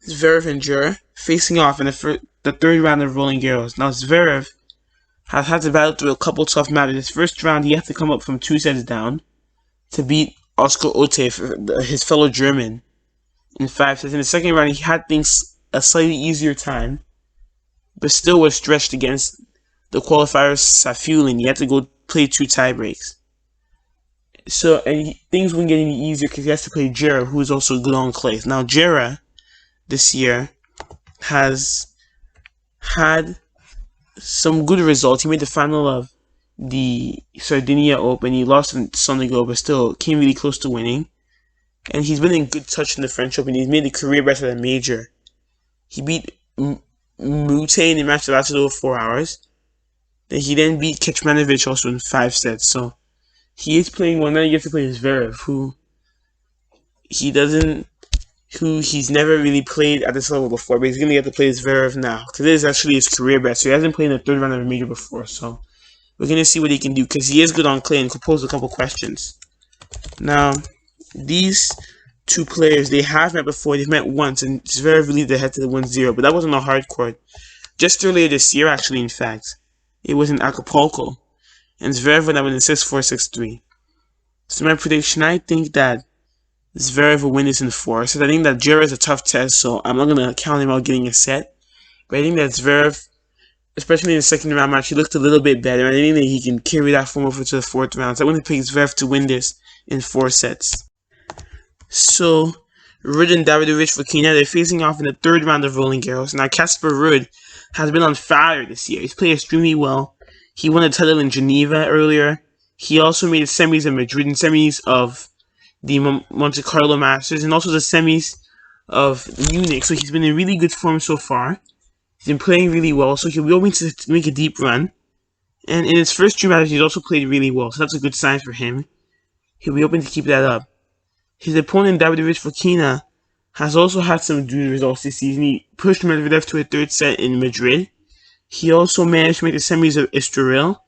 Zverev and Djere facing off in the third round of Roland Garros. Now Zverev has had to battle through a couple tough matches. His first round, he had to come up from 2 sets down to beat Oscar Otte, his fellow German, in 5 sets. In the second round, he had things a slightly easier time, but still was stretched against the qualifier Safiullin. He had to go play 2 tiebreaks. So, and things wouldn't get any easier because he has to play Djere, who is also good on clay. Now, Djere this year has had some good results. He made the final of the Sardinia Open. He lost in Senegal, but still came really close to winning. And he's been in good touch in the French Open. He's made a career best at a major. He beat Mute in a match that lasted over 4 hours. He then beat Kecmanovic also in 5 sets. So he is playing well. Now he gets to play Zverev, who he's never really played at this level before, but he's going to get to play Zverev now, because it is actually his career best. So he hasn't played in the third round of a major before, so we're going to see what he can do, because he is good on clay and could pose a couple questions. Now, these two players, they have met before. They've met once, and Zverev lead the head to the 1-0, but that wasn't a hard court. Just earlier this year, actually, in fact, it was in Acapulco, and Zverev went out in 6-4, 6-3. So my prediction, I think that Zverev will win this in 4. So I think that Djere is a tough test, so I'm not going to count him out getting a set. But I think that Zverev, especially in the second round match, he looked a little bit better. And I think that he can carry that form over to the 4th round. So I'm going to pick Zverev to win this in 4 sets. So, Ruud and Davidovich Fokina, they're facing off in the 3rd round of Roland Garros. Now, Casper Ruud has been on fire this year. He's played extremely well. He won a title in Geneva earlier. He also made the semis in Madrid and semis of the Monte Carlo Masters, and also the semis of Munich. So he's been in really good form so far. He's been playing really well, so he'll be hoping to make a deep run. And in his first 2 matches, he's also played really well, so that's a good sign for him. He'll be hoping to keep that up. His opponent, Davidovich Fokina, has also had some good results this season. He pushed Medvedev to a 3rd set in Madrid. He also managed to make the semis of Estoril.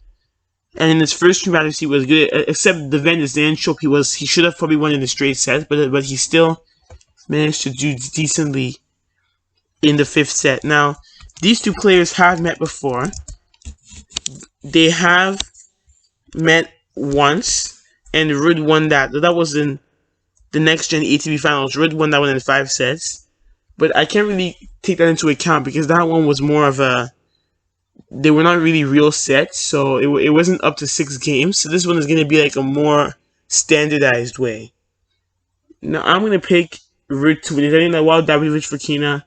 And in his first 2 matches, he was good, except the Venice Zanchop, he should have probably won in the straight set, but he still managed to do decently in the 5th set. Now, these 2 players have met before. They have met once, and Ruud won that. That was in the Nextgen ATP Finals. Ruud won that one in 5 sets. But I can't really take that into account, because that one was more of a... They were not really real sets, so it wasn't up to 6 games. So this one is going to be like a more standardized way. Now, I'm going to pick Ruud to win. I think that while Davidovich Fokina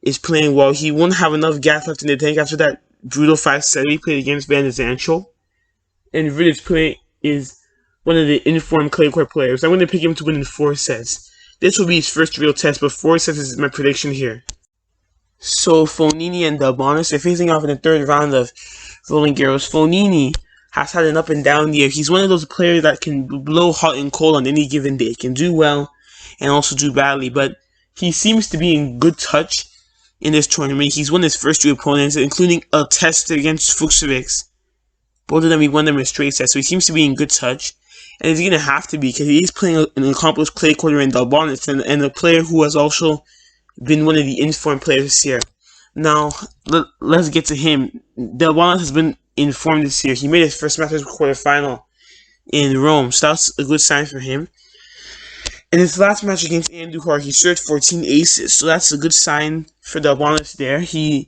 is playing well, he won't have enough gas left in the tank after that brutal 5 set he played against Van de Zanchel. And Ruud is one of the informed clay court players. I'm going to pick him to win in 4 sets. This will be his first real test, but 4 sets is my prediction here. So, Fognini and Delbonis are facing off in the 3rd round of Roland Garros. Fognini has had an up and down year. He's one of those players that can blow hot and cold on any given day. He can do well and also do badly, but he seems to be in good touch in this tournament. He's won his first 2 opponents, including a test against Fuchsovix. Both of them, he won them in straight sets, so he seems to be in good touch. And he's going to have to be, because he is playing an accomplished clay courter in Delbonis, and a player who has also been one of the informed players this year. Now, let's get to him. Delbonis has been informed this year. He made his first Masters quarterfinal in Rome, so that's a good sign for him. In his last match against Ian Duhar, he served 14 aces, so that's a good sign for Delbonis there. It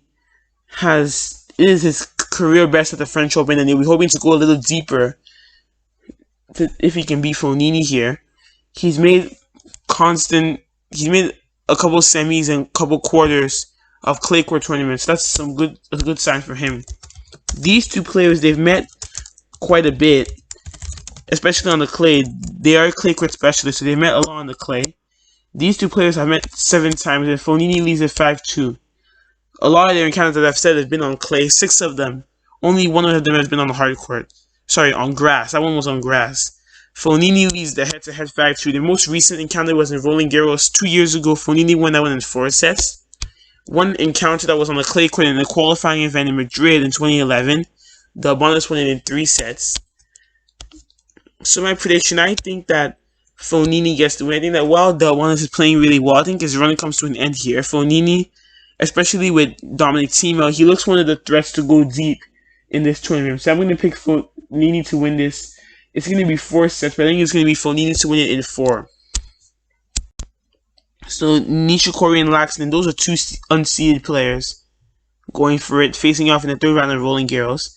is his career best at the French Open, and he'll be hoping to go a little deeper if he can beat Fognini here. He's made a couple semis and a couple quarters of clay court tournaments. That's a good sign for him. These 2 players, they've met quite a bit, especially on the clay. They are clay court specialists, so they met a lot on the clay. These 2 players have met 7 times, and Fognini leads at 5-2. A lot of their encounters that I've said have been on clay. 6 of them. Only 1 of them has been on the hard court. Sorry, on grass. That one was on grass. Fognini leads the head-to-head 5-2. The most recent encounter was in Roland Garros 2 years ago. Fognini won that one in 4 sets. One encounter that was on the clay court in the qualifying event in Madrid in 2011. Delbonis won it in 3 sets. So my prediction, I think that Fognini gets the win. I think that while Delbonis is playing really well, I think his run comes to an end here. Fognini, especially with Dominic Thiem, he looks one of the threats to go deep in this tournament. So I'm going to pick Fognini to win this. It's going to be 4 sets, but I think it's going to be Fognini to win it in 4. So Nishikori and Laxton, those are 2 unseeded players going for it, facing off in the 3rd round of Rolling Garros.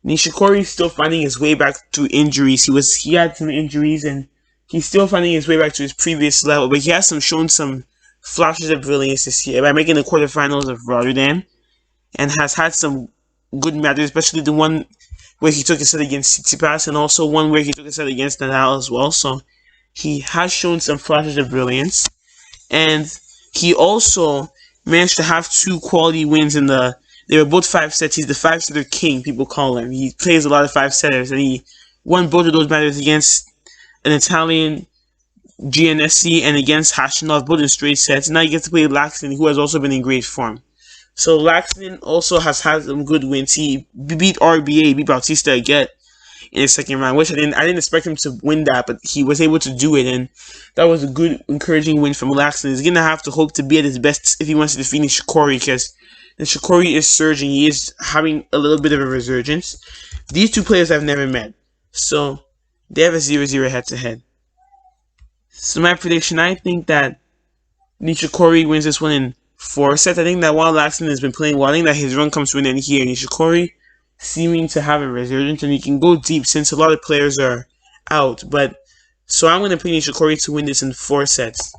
Nishikori is still finding his way back to injuries. He had some injuries and he's still finding his way back to his previous level, but he has shown some flashes of brilliance this year by making the quarterfinals of Rotterdam, and has had some good matches, especially the one where he took a set against Tsitsipas, and also one where he took a set against Daniil as well. So he has shown some flashes of brilliance, and he also managed to have 2 quality wins in the. They were both 5 sets. He's the 5-setter king, people call him. He plays a lot of 5-setters, and he won both of those matches against an Italian GNSC and against Hashanov, both in straight sets. Now he gets to play Laxton, who has also been in great form. So Laxton also has had some good wins. He beat RBA, beat Bautista again in the 2nd round, which I didn't expect him to win that, but he was able to do it, and that was a good, encouraging win from Laxton. He's going to have to hope to be at his best if he wants to defeat Nishikori, because Nishikori is surging. He is having a little bit of a resurgence. These 2 players I've never met, so they have a 0-0 head-to-head. So my prediction, I think that Nishikori wins this one in 4 sets. I think that while Laxton has been playing well, I think that his run comes to an end here. Nishikori seeming to have a resurgence, and he can go deep since a lot of players are out. But so I'm going to pick Nishikori to win this in 4 sets.